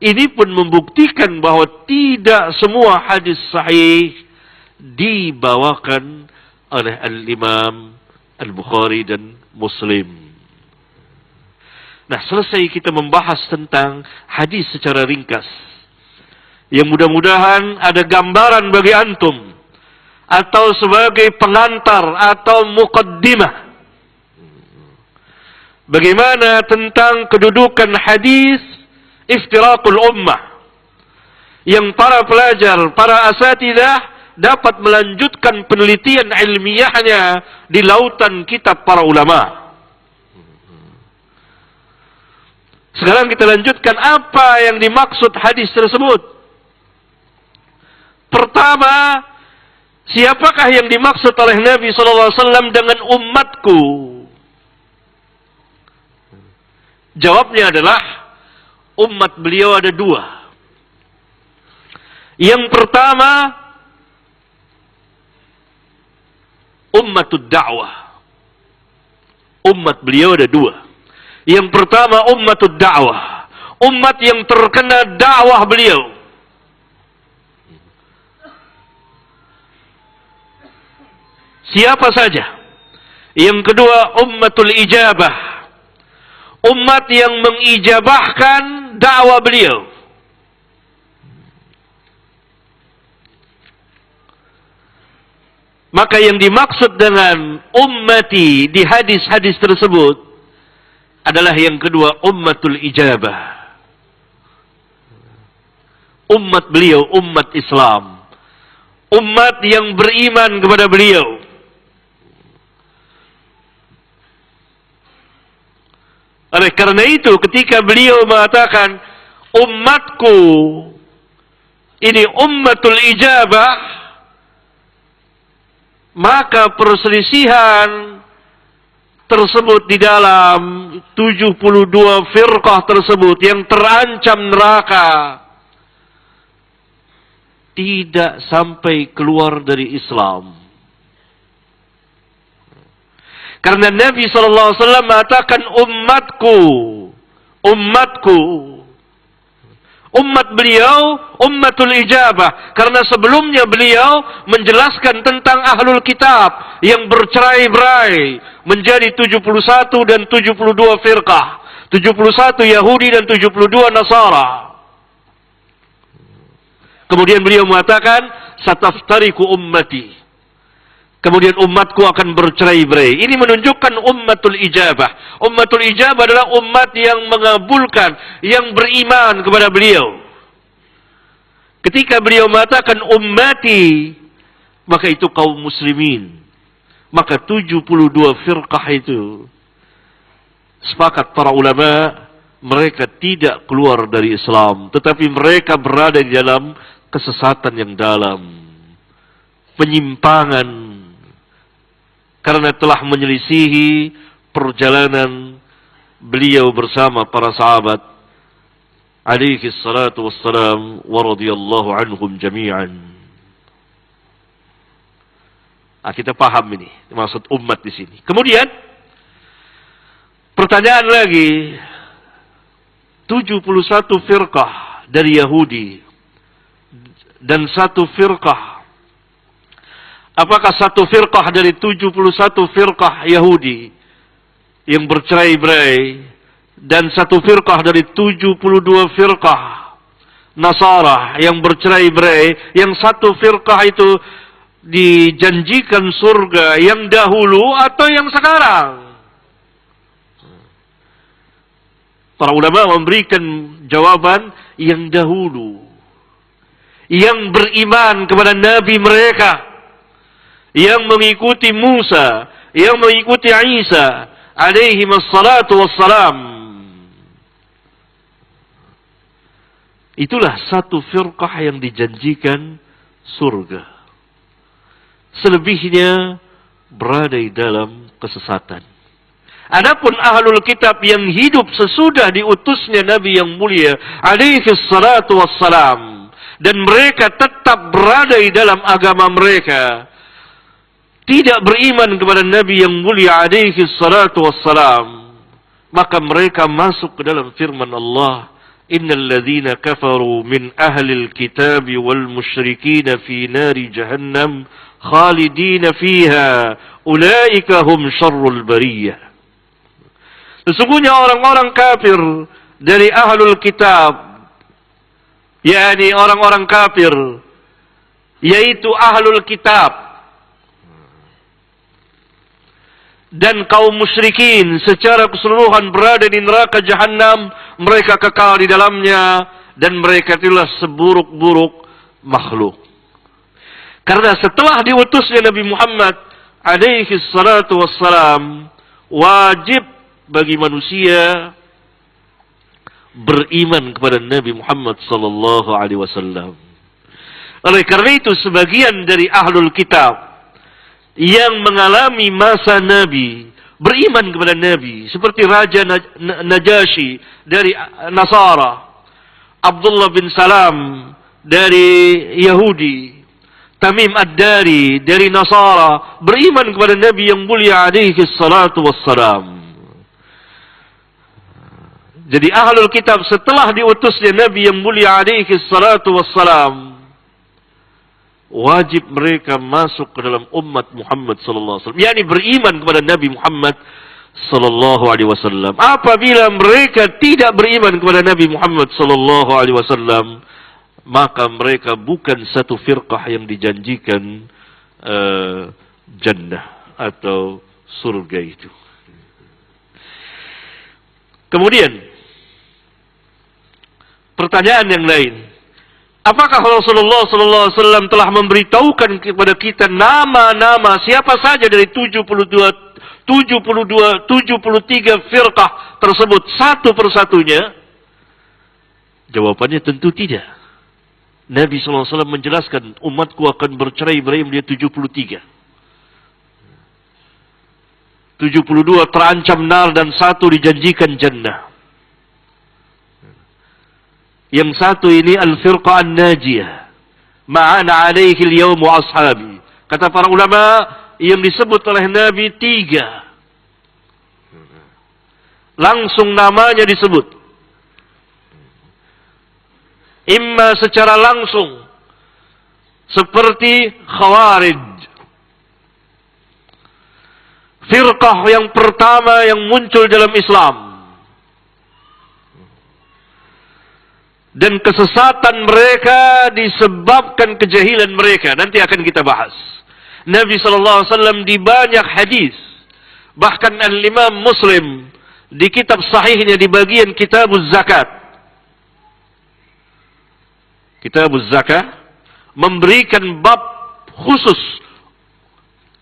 Ini pun membuktikan bahwa tidak semua hadis sahih dibawakan oleh Al-Imam Al-Bukhari dan Muslim. Nah, selesai kita membahas tentang hadis secara ringkas. Yang mudah-mudahan ada gambaran bagi antum, atau sebagai pengantar atau muqaddimah. Bagaimana tentang kedudukan hadis iftiraqul ummah, yang para pelajar, para asatidah dapat melanjutkan penelitian ilmiahnya di lautan kitab para ulama. Sekarang kita lanjutkan apa yang dimaksud hadis tersebut. Pertama, siapakah yang dimaksud oleh Nabi SAW dengan umatku? Jawabnya adalah, umat beliau ada dua. Yang pertama, ummatud da'wah. Umat beliau ada dua. Yang pertama, ummatud da'wah. Umat yang terkena dakwah beliau. Siapa saja? Yang kedua, ummatul ijabah. Umat yang mengijabahkan dakwah beliau. Maka yang dimaksud dengan ummati di hadis-hadis tersebut adalah yang kedua, ummatul ijabah. Umat beliau, umat Islam. Umat yang beriman kepada beliau. Oleh karena itu, ketika beliau mengatakan, umatku ini ummatul ijabah, maka perselisihan tersebut di dalam 72 firqah tersebut yang terancam neraka tidak sampai keluar dari Islam. Karena Nabi SAW mengatakan umatku, umatku. Umat beliau, ummatul ijabah. Karena sebelumnya beliau menjelaskan tentang ahlul kitab yang bercerai-berai menjadi 71 dan 72 firqah. 71 Yahudi dan 72 Nasara. Kemudian beliau mengatakan, sataftariku ummati. Kemudian umatku akan bercerai-berai. Ini menunjukkan ummatul ijabah. Ummatul ijabah adalah umat yang mengabulkan, yang beriman kepada beliau. Ketika beliau mengatakan ummati, maka itu kaum muslimin. Maka 72 firqah itu, sepakat para ulama, mereka tidak keluar dari Islam. Tetapi mereka berada di dalam kesesatan yang dalam. Penyimpangan. Karena telah menyelisihi perjalanan beliau bersama para sahabat alaihi salatu wassalam wa radhiyallahu anhum jami'an. Kita paham ini maksud umat di sini. Kemudian pertanyaan lagi, 71 firqah dari Yahudi dan satu firqah. Apakah satu firqah dari 71 firqah Yahudi yang bercerai-berai dan satu firqah dari 72 firqah Nasara yang bercerai-berai, yang satu firqah itu dijanjikan surga yang dahulu atau yang sekarang? Para ulama memberikan jawaban yang dahulu, yang beriman kepada nabi mereka, yang mengikuti Musa, yang mengikuti Isa alaihi wassalatu wassalam. Itulah satu firqah yang dijanjikan surga. Selebihnya berada di dalam kesesatan. Adapun ahlul kitab yang hidup sesudah diutusnya Nabi yang mulia alaihi wassalatu wassalam, dan mereka tetap berada di dalam agama mereka, tidak beriman kepada Nabi yang mulia alaihi salatu wassalam, maka mereka masuk ke dalam firman Allah innal ladzina kafaru min ahlil kitab wal musyrikin fi nari jahannam khalidina fiha ulaika hum syarrul bariyah. Sesungguhnya orang-orang kafir dari ahlul kitab, yakni orang-orang kafir, yaitu ahlul kitab dan kaum musyrikin secara keseluruhan berada di neraka jahanam, mereka kekal di dalamnya, dan mereka itulah seburuk-buruk makhluk. Karena setelah diutusnya Nabi Muhammad alaihi salatu wassalam, wajib bagi manusia beriman kepada Nabi Muhammad sallallahu alaihi wasallam. Oleh karena itu sebagian dari ahlul kitab yang mengalami masa Nabi beriman kepada Nabi, seperti Raja Najasyi dari Nasara, Abdullah bin Salam dari Yahudi, Tamim Ad-Dari dari Nasara, beriman kepada Nabi yang mulia alaihi salatu wassalam. Jadi ahlul kitab setelah diutusnya Nabi yang mulia alaihi salatu wassalam, wajib mereka masuk ke dalam umat Muhammad sallallahu alaihi wasallam, yakni beriman kepada Nabi Muhammad sallallahu alaihi wasallam. Apabila mereka tidak beriman kepada Nabi Muhammad sallallahu alaihi wasallam, maka mereka bukan satu firqah yang dijanjikan jannah atau surga itu. Kemudian pertanyaan yang lain, apakah Rasulullah SAW telah memberitahukan kepada kita nama-nama siapa saja dari 73 firqah tersebut satu persatunya? Jawabannya tentu tidak. Nabi SAW menjelaskan umatku akan bercerai-berai menjadi 73. 72 terancam nar dan satu dijanjikan jannah. Yang satu ini al-firqa an-najiyah, ma'ana alaihi al-yawm wa ashabi. Kata para ulama, yang disebut oleh Nabi 3. Langsung namanya disebut. Imma secara langsung, seperti Khawarij. Firqah yang pertama yang muncul dalam Islam. Dan kesesatan mereka disebabkan kejahilan mereka. Nanti akan kita bahas. Nabi SAW di banyak hadis, bahkan Al-Imam Muslim di kitab sahihnya di bagian Kitabuz Zakat, Kitabuz Zakat memberikan bab khusus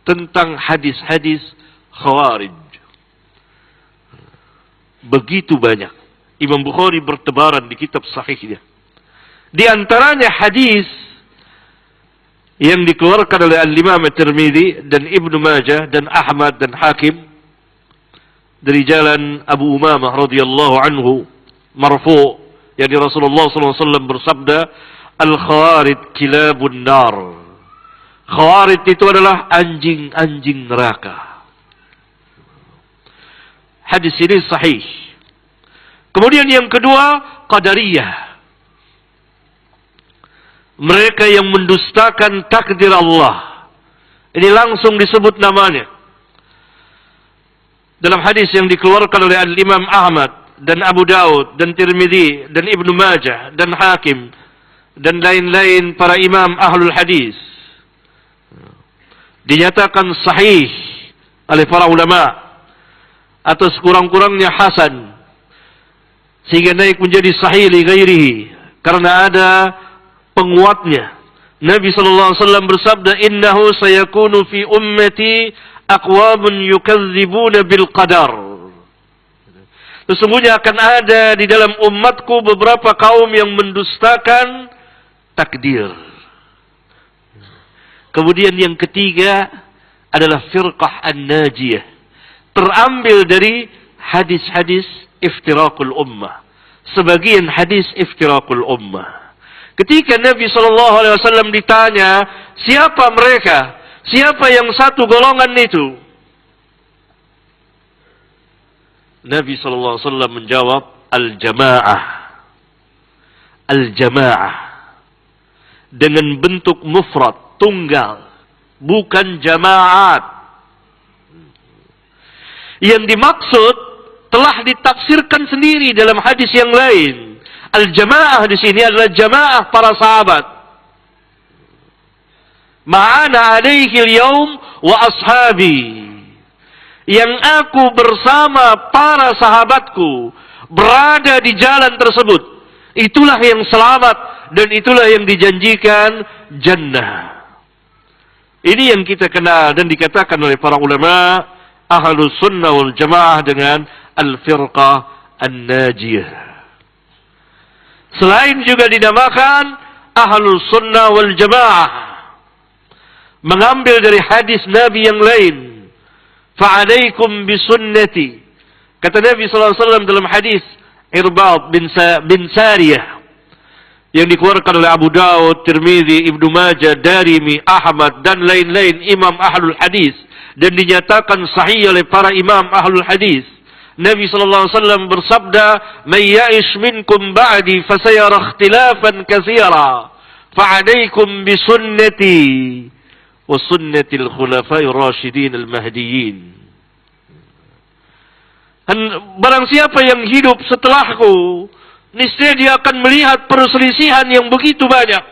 tentang hadis-hadis Khawarij. Begitu banyak. Imam Bukhari bertebaran di kitab sahihnya. Di antaranya hadis yang dikeluarkan oleh Al-Imam At-Tirmidzi dan Ibnu Majah dan Ahmad dan Hakim dari jalan Abu Umamah radhiyallahu anhu marfu', yakni Rasulullah SAW bersabda, Al-Khawarij kilabun nar. Khawarij itu adalah anjing-anjing neraka. Hadis ini sahih. Kemudian yang kedua, Qadariyah. Mereka yang mendustakan takdir Allah. Ini langsung disebut namanya. Dalam hadis yang dikeluarkan oleh Al-Imam Ahmad dan Abu Daud dan Tirmidzi dan Ibnu Majah dan Hakim dan lain-lain para imam ahlul hadis, dinyatakan sahih oleh para ulama atau sekurang-kurangnya hasan, sehingga naik menjadi sahih li ghairihi karena ada penguatnya. Nabi SAW bersabda, innahu sayakunu fi ummati aqwamun yukadzibuna bil qadar. Sesungguhnya akan ada di dalam umatku beberapa kaum yang mendustakan takdir. Kemudian yang ketiga adalah firqah an-najiyah, terambil dari hadis-hadis iftiraqul ummah. Sebagian hadis iftiraqul ummah. Ketika Nabi SAW ditanya, siapa mereka? Siapa yang satu golongan itu? Nabi SAW menjawab, al-jamaah. al-jamaah dengan bentuk mufrad, tunggal, bukan jamaat. Yang dimaksud telah ditafsirkan sendiri dalam hadis yang lain. Al-jamaah di sini adalah jamaah para sahabat. Ma'ana alaihi al-yawm wa ashabi. Yang aku bersama para sahabatku berada di jalan tersebut. Itulah yang selamat dan itulah yang dijanjikan jannah. Ini yang kita kenal dan dikatakan oleh para ulama Ahlus Sunnah wal Jamaah dengan Al-Firqah An-Najiyah. Selain juga dinamakan Ahlus Sunnah wal Jamaah, mengambil dari hadis Nabi yang lain. Fa'alaikum bisunnati. Kata Nabi SAW dalam hadis Irbad bin Sariyah yang dikeluarkan oleh Abu Dawud, Tirmizi, Ibnu Majah, Darimi, Ahmad dan lain-lain imam ahlul hadis, dan dinyatakan sahih oleh para imam ahlul hadis. Nabi SAW bersabda, "Man ya'ish minkum ba'di fasayara ikhtilafan katsira, fa'alaikum bisunnati wa sunnatil khulafa'ir rasyidin al-mahdiyyin." Dan barang siapa yang hidup setelahku, niscaya dia akan melihat perselisihan yang begitu banyak.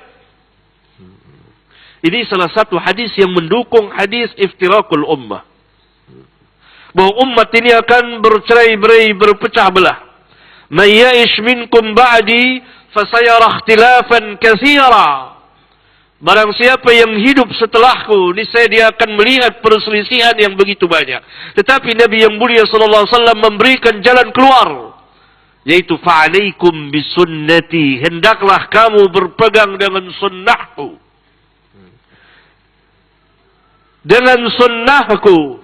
Ini salah satu hadis yang mendukung hadis iftirakul ummah. Bahwa umat ini akan bercerai-berai, berpecah belah. Man ya'ish minkum ba'di fasayara ikhtilafan katsira. Barang siapa yang hidup setelahku, niscaya dia akan melihat perselisihan yang begitu banyak. Tetapi Nabi yang mulia sallallahu alaihi wasallam memberikan jalan keluar, yaitu fa'alaikum bisunnati. Hendaklah kamu berpegang dengan sunnahku. Dengan sunnahku.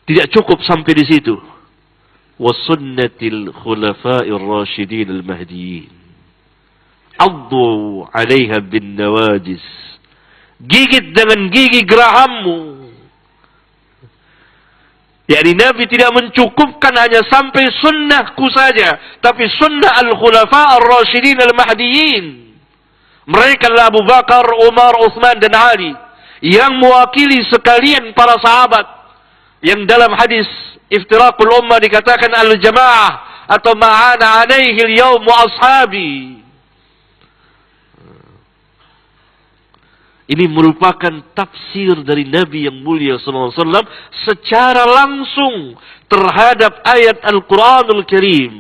Tidak cukup sampai di situ. Wa sunnatil khulafa'ir rasyidin al-mahdiyyin. Addu 'alaiha bin nawajis. Gigit dengan gigi gerahammu. Yani Nabi tidak mencukupkan hanya sampai sunnahku saja, tapi sunnah al-khulafa' ar-rasyidin al-mahdiyyin. Mereka adalah Abu Bakar, Umar, Uthman dan Ali, yang mewakili sekalian para sahabat, yang dalam hadis iftirakul ummah dikatakan al-jamaah atau ma'ana alaihi al-yawm wa ashabi. Ini merupakan tafsir dari Nabi yang mulia SAW secara langsung terhadap ayat Al-Quranul Karim.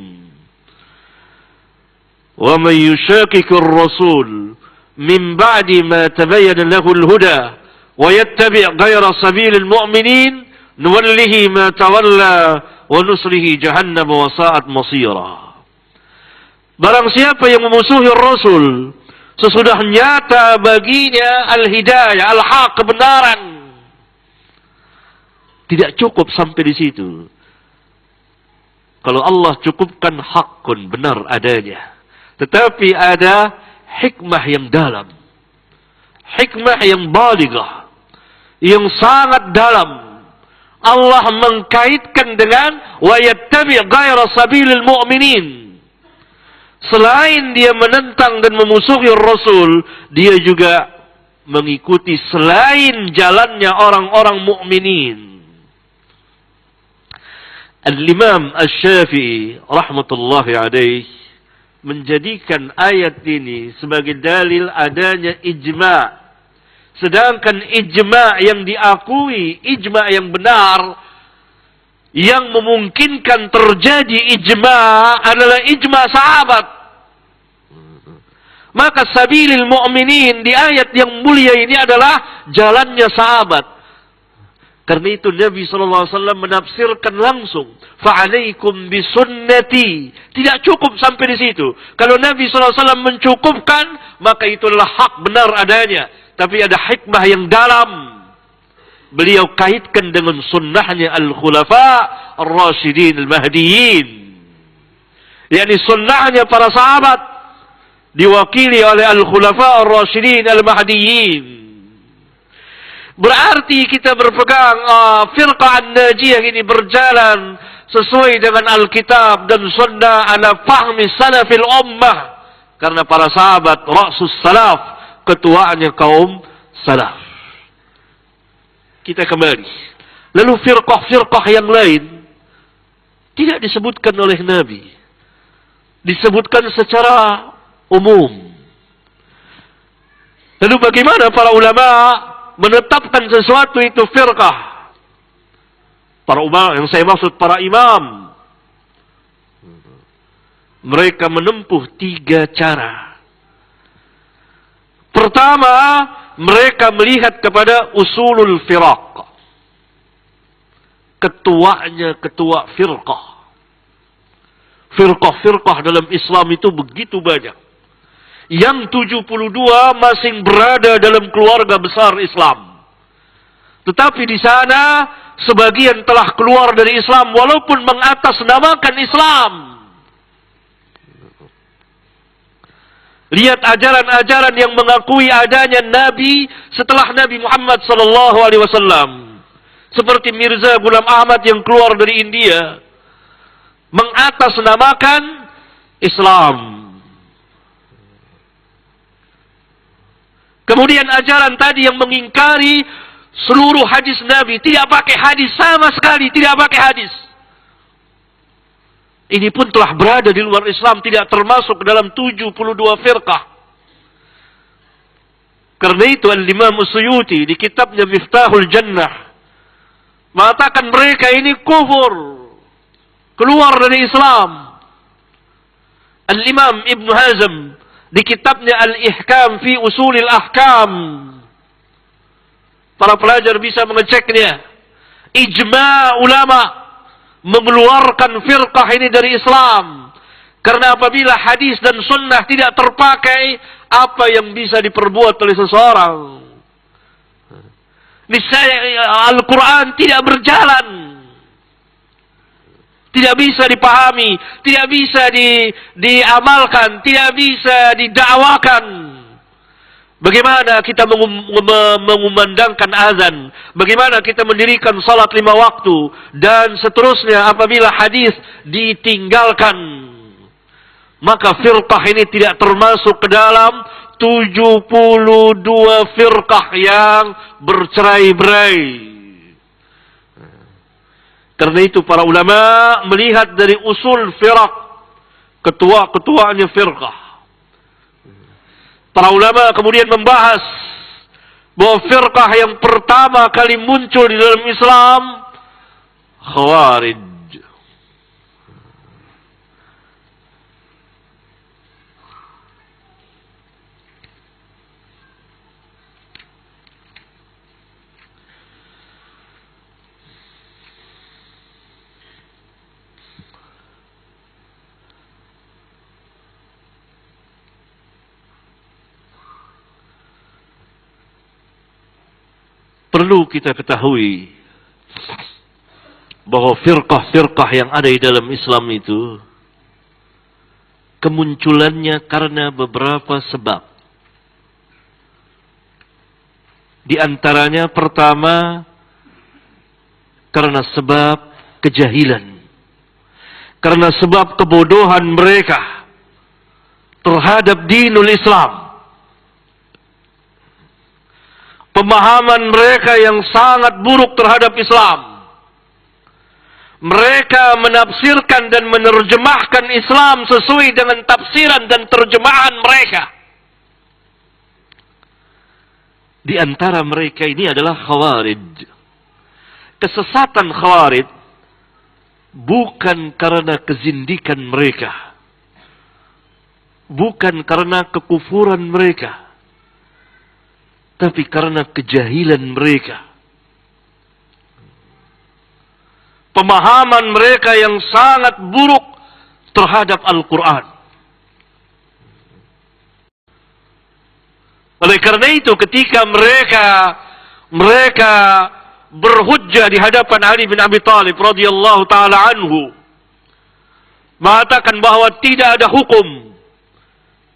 Wa man yushaqiqir rasul min ba'di ma tabayyana lahu al-huda wa yattabi' ghayra sabilil mu'minin nuwallihi ma tawalla wa nuslihi jahannam wa sa'at masira. Barang siapa yang memusuhi Rasul sesudah nyata baginya al-hidayah, al-haq, kebenaran. Tidak cukup sampai di situ. Kalau Allah cukupkan hakun, benar adanya. Tetapi ada hikmah yang dalam. Hikmah yang balighah. Yang sangat dalam. Allah mengkaitkan dengan wa yattabi' ghayra sabilil mu'minin. Selain dia menentang dan memusuhi Rasul, dia juga mengikuti selain jalannya orang-orang mukminin. Al-Imam Asy-Syafi'i rahmatullahi alaih menjadikan ayat ini sebagai dalil adanya ijma'. Sedangkan ijma' yang diakui, ijma' yang benar, yang memungkinkan terjadi ijma' adalah ijma' sahabat. Maka sabilil mu'minin di ayat yang mulia ini adalah jalannya sahabat. Karena itu Nabi SAW menafsirkan langsung, fa'alaikum bisunnati. Tidak cukup sampai di situ. Kalau Nabi SAW mencukupkan, maka itulah hak benar adanya. Tapi ada hikmah yang dalam. Beliau kaitkan dengan sunnahnya al-khulafa ar-rasyidin al-mahdiyyin. Yani sunnahnya para sahabat diwakili oleh al-khulafa ar-rasyidin al-mahdiyyin. Berarti kita berpegang firqah an-najiyah ini berjalan sesuai dengan Alkitab dan Sunnah ala fahmi salafil ummah. Karena para sahabat ra'sus salaf, ketuanya kaum salaf. Kita kembali. Lalu firqah-firqah yang lain tidak disebutkan oleh Nabi. Disebutkan secara umum. Lalu bagaimana para ulama menetapkan sesuatu itu firqah? Para ulama, yang saya maksud para imam, mereka menempuh 3 cara. Pertama, mereka melihat kepada usulul firaq. Ketuanya ketua firqah. Firqah-firqah dalam Islam itu begitu banyak. Yang 72 masing berada dalam keluarga besar Islam. Tetapi di sana sebagian telah keluar dari Islam walaupun mengatasnamakan Islam. Lihat ajaran-ajaran yang mengakui adanya Nabi setelah Nabi Muhammad SAW. Seperti Mirza Ghulam Ahmad yang keluar dari India. Mengatasnamakan Islam. Kemudian ajaran tadi yang mengingkari seluruh hadis Nabi, tidak pakai hadis sama sekali, tidak pakai hadis. Ini pun telah berada di luar Islam, tidak termasuk dalam 72 firqah. Karena itu Al-Imam Suyuti di kitabnya Miftahul Jannah mengatakan mereka ini kufur, keluar dari Islam. Al-Imam Ibn Hazm di kitabnya Al-Ihkam fi Usulil Ahkam, para pelajar bisa mengeceknya, ijma' ulama mengeluarkan firqah ini dari Islam. Karena apabila hadis dan sunnah tidak terpakai, apa yang bisa diperbuat oleh seseorang? Niscaya Al-Quran tidak berjalan, tidak bisa dipahami, tidak bisa diamalkan, tidak bisa didakwakan. Bagaimana kita mengumandangkan azan? Bagaimana kita mendirikan salat 5 waktu? Dan seterusnya apabila hadis ditinggalkan. Maka firqah ini tidak termasuk ke dalam 72 firqah yang bercerai-berai. Karena itu para ulama melihat dari usul firqah, ketua-ketuanya firqah. Para ulama kemudian membahas bahwa firqah yang pertama kali muncul di dalam Islam, Khawarij. Perlu kita ketahui bahwa firqah-firqah yang ada di dalam Islam itu kemunculannya karena beberapa sebab. Di antaranya pertama karena sebab kejahilan. Karena sebab kebodohan mereka terhadap dinul Islam. Pemahaman mereka yang sangat buruk terhadap Islam. Mereka menafsirkan dan menerjemahkan Islam sesuai dengan tafsiran dan terjemahan mereka. Di antara mereka ini adalah Khawarij. Kesesatan Khawarij bukan karena kezindikan mereka, bukan karena kekufuran mereka, tapi karena kejahilan mereka. Pemahaman mereka yang sangat buruk terhadap Al-Quran. Oleh karena itu ketika mereka berhujjah di hadapan Ali bin Abi Thalib radhiyallahu taala anhu, mengatakan bahwa tidak ada hukum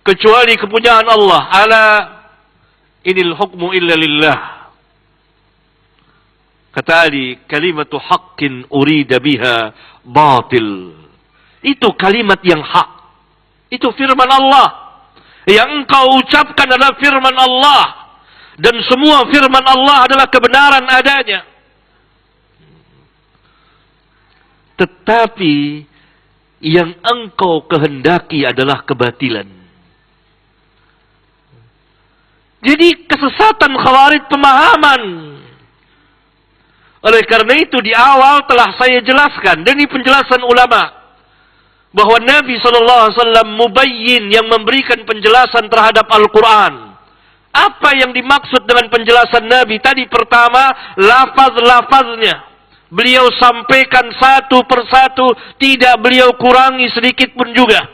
kecuali kepunyaan Allah. Ala inil hukmu illa lillah. Kata Ali, kalimatu haqqin urida biha batil. Itu kalimat yang hak. Itu firman Allah. Yang engkau ucapkan adalah firman Allah. Dan semua firman Allah adalah kebenaran adanya. Tetapi yang engkau kehendaki adalah kebatilan. Jadi kesesatan Khawarij pemahaman. Oleh karena itu di awal telah saya jelaskan, dan ini penjelasan ulama, bahwa Nabi SAW mubayyin, yang memberikan penjelasan terhadap Al-Quran. Apa yang dimaksud dengan penjelasan Nabi? Tadi pertama, lafaz-lafaznya beliau sampaikan satu persatu, tidak beliau kurangi sedikit pun juga.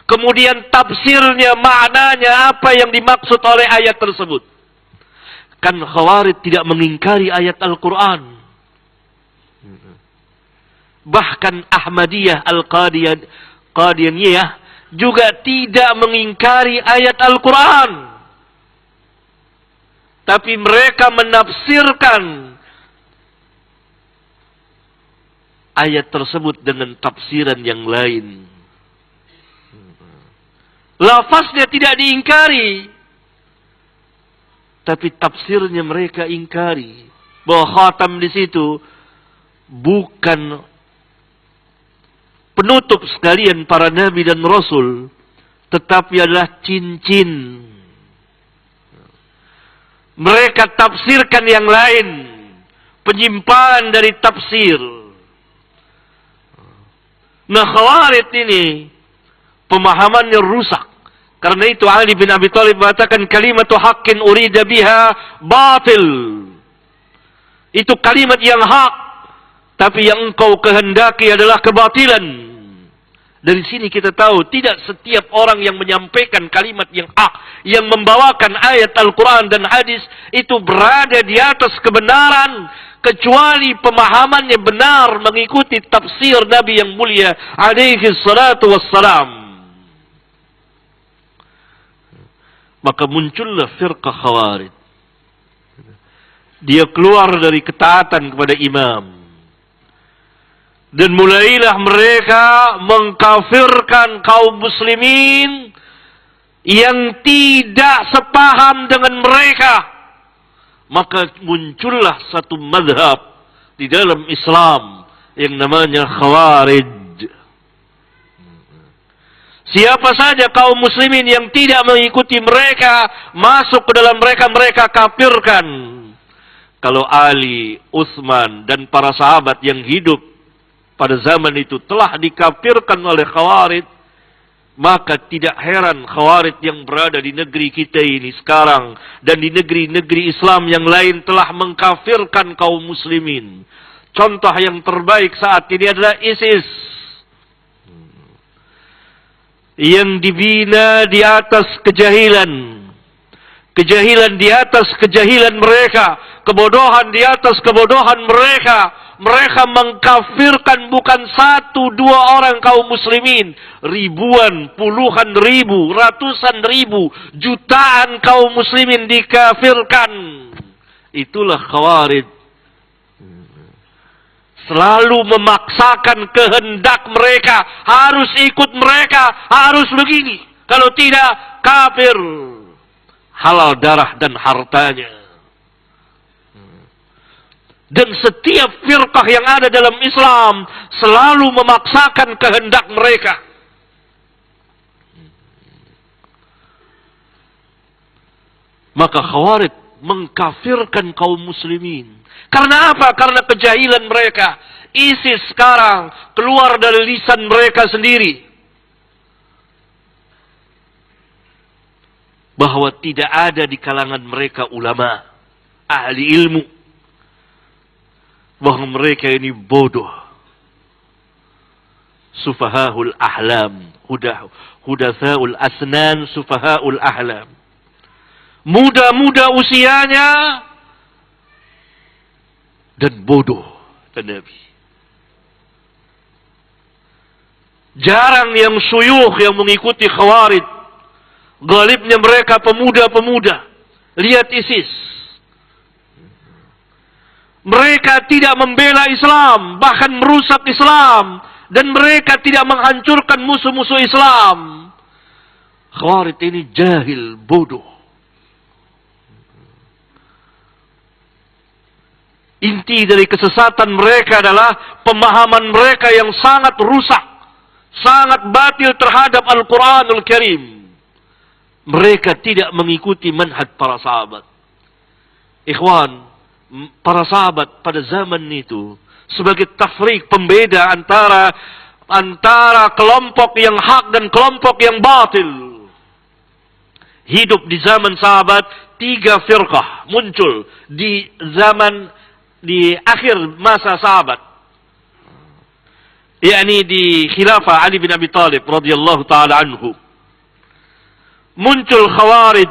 Kemudian tafsirnya, maknanya, apa yang dimaksud oleh ayat tersebut. Kan Khawarij tidak mengingkari ayat Al-Quran. Bahkan Ahmadiyah Al-Qadianiyah juga tidak mengingkari ayat Al-Quran. Tapi mereka menafsirkan ayat tersebut dengan tafsiran yang lain. Lafaznya tidak diingkari, tapi tafsirnya mereka ingkari. Bahwa khatam di situ bukan penutup sekalian para nabi dan rasul, tetapi adalah cincin. Mereka tafsirkan yang lain, penyimpangan dari tafsir. Nah, Khawarij ini pemahamannya rusak. Karena itu Ali bin Abi Thalib mengatakan kalimatu haqqin urida biha batil. Itu kalimat yang hak, tapi yang engkau kehendaki adalah kebatilan. Dari sini kita tahu tidak setiap orang yang menyampaikan kalimat yang hak, yang membawakan ayat Al-Quran dan hadis, itu berada di atas kebenaran, kecuali pemahamannya benar mengikuti tafsir Nabi yang mulia alaihi salatu wassalam. Maka muncullah firqah Khawarij. Dia keluar dari ketaatan kepada imam. Dan mulailah mereka mengkafirkan kaum muslimin yang tidak sepaham dengan mereka. Maka muncullah satu madhab di dalam Islam yang namanya Khawarij. Siapa saja kaum muslimin yang tidak mengikuti mereka, masuk ke dalam mereka, mereka kafirkan. Kalau Ali, Utsman, dan para sahabat yang hidup pada zaman itu telah dikafirkan oleh Khawarij, maka tidak heran Khawarij yang berada di negeri kita ini sekarang, dan di negeri-negeri Islam yang lain telah mengkafirkan kaum muslimin. Contoh yang terbaik saat ini adalah ISIS. Yang dibina di atas kejahilan. Kejahilan di atas kejahilan mereka. Kebodohan di atas kebodohan mereka. Mereka mengkafirkan bukan satu dua orang kaum muslimin. Ribuan, puluhan ribu, ratusan ribu, jutaan kaum muslimin dikafirkan. Itulah Khawarij. Selalu memaksakan kehendak mereka. Harus ikut mereka. Harus begini. Kalau tidak, kafir. Halal darah dan hartanya. Dan setiap firqah yang ada dalam Islam selalu memaksakan kehendak mereka. Maka Khawarij mengkafirkan kaum muslimin. Karena apa? Karena kejahilan mereka. ISIS sekarang keluar dari lisan mereka sendiri. Bahwa tidak ada di kalangan mereka ulama, ahli ilmu. Bahwa mereka ini bodoh. Sufahahul ahlam. Hudathaul asnan, sufahahul ahlam. Muda-muda usianya dan bodoh, kata Nabi. Jarang yang syuyukh yang mengikuti Khawarij. Galibnya mereka pemuda-pemuda. Lihat ISIS. Mereka tidak membela Islam, bahkan merusak Islam. Dan mereka tidak menghancurkan musuh-musuh Islam. Khawarij ini jahil, bodoh. Inti dari kesesatan mereka adalah pemahaman mereka yang sangat rusak, sangat batil terhadap Al-Quranul Karim. Mereka tidak mengikuti manhaj para sahabat. Ikhwan, para sahabat pada zaman itu sebagai tafriq, pembeda antara kelompok yang hak dan kelompok yang batil. Hidup di zaman sahabat 3 firqah muncul di akhir masa sahabat, yakni di khilafah Ali bin Abi Thalib radhiyallahu taala anhu. Muncul Khawarij,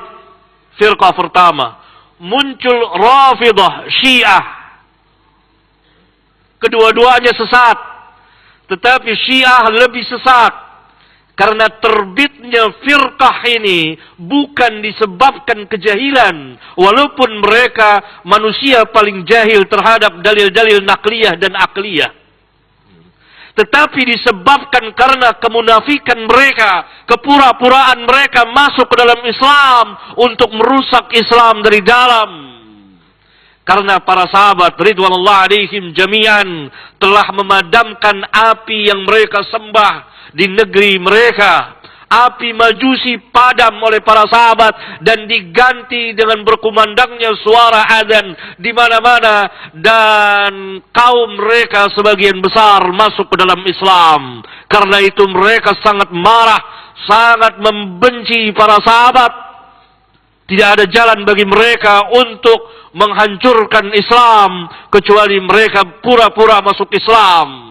firqah pertama. Muncul Rafidah, Syiah. Kedua-duanya sesat. Tetapi Syiah lebih sesat. Karena terbitnya firqah ini bukan disebabkan kejahilan. Walaupun mereka manusia paling jahil terhadap dalil-dalil nakliyah dan akliyah. Tetapi disebabkan karena kemunafikan mereka, kepura-puraan mereka masuk ke dalam Islam untuk merusak Islam dari dalam. Karena para sahabat ridwanullah alaihim jami'an telah memadamkan api yang mereka sembah di negeri mereka. Api Majusi padam oleh para sahabat dan diganti dengan berkumandangnya suara adzan di mana-mana, dan kaum mereka sebagian besar masuk ke dalam Islam. Karena itu mereka sangat marah, sangat membenci para sahabat. Tidak ada jalan bagi mereka untuk menghancurkan Islam kecuali mereka pura-pura masuk Islam.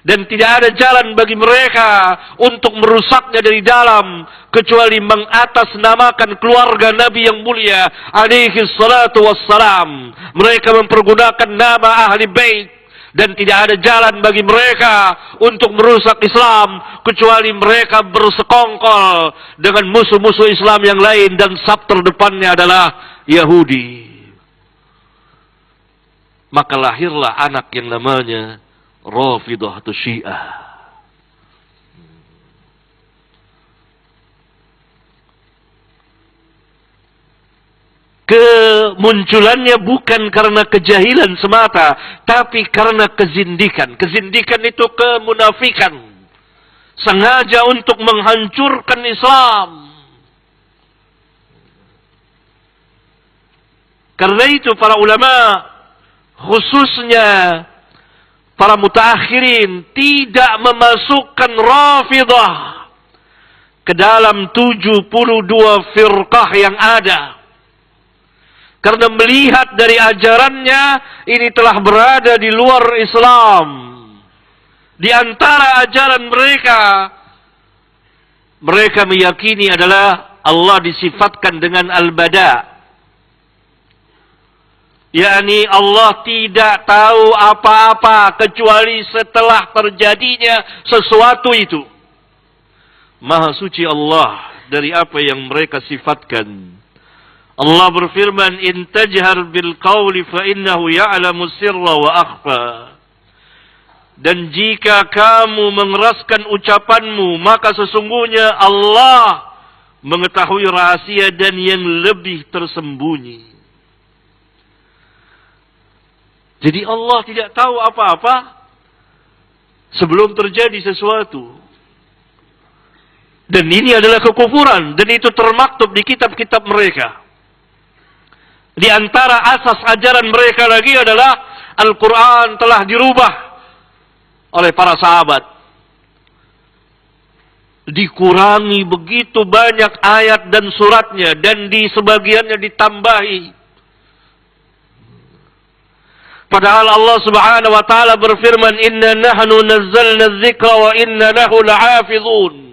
Dan tidak ada jalan bagi mereka untuk merusaknya dari dalam kecuali mengatasnamakan keluarga Nabi yang mulia alaihi salatu wassalam. Mereka mempergunakan nama ahli bait. Dan tidak ada jalan bagi mereka untuk merusak Islam kecuali mereka bersekongkol dengan musuh-musuh Islam yang lain, dan saf terdepannya adalah Yahudi. Maka lahirlah anak yang namanya Rafidah atau Syiah. Kemunculannya bukan karena kejahilan semata, tapi karena kezindikan. Kezindikan itu kemunafikan. Sengaja untuk menghancurkan Islam. Karena itu para ulama, khususnya para mutaakhirin, tidak memasukkan Rafidah ke dalam 72 firqah yang ada. Karena melihat dari ajarannya, ini telah berada di luar Islam. Di antara ajaran mereka, mereka meyakini adalah Allah disifatkan dengan al-bada. yakni Allah tidak tahu apa-apa kecuali setelah terjadinya sesuatu itu. Maha suci Allah dari apa yang mereka sifatkan. Allah berfirman, "In tajhar bil qawli fa innahu ya'lamu sirra wa akhfa." Dan jika kamu mengeraskan ucapanmu, maka sesungguhnya Allah mengetahui rahasia dan yang lebih tersembunyi. Jadi Allah tidak tahu apa-apa sebelum terjadi sesuatu. Dan ini adalah kekufuran, dan itu termaktub di kitab-kitab mereka. Di antara asas ajaran mereka lagi adalah Al-Quran telah dirubah oleh para sahabat. Dikurangi begitu banyak ayat dan suratnya, dan di sebagiannya ditambahi. Padahal Allah Subhanahu wa taala berfirman, "Inna nahnu nazzalna dzikra wa inna lahu lahafizun."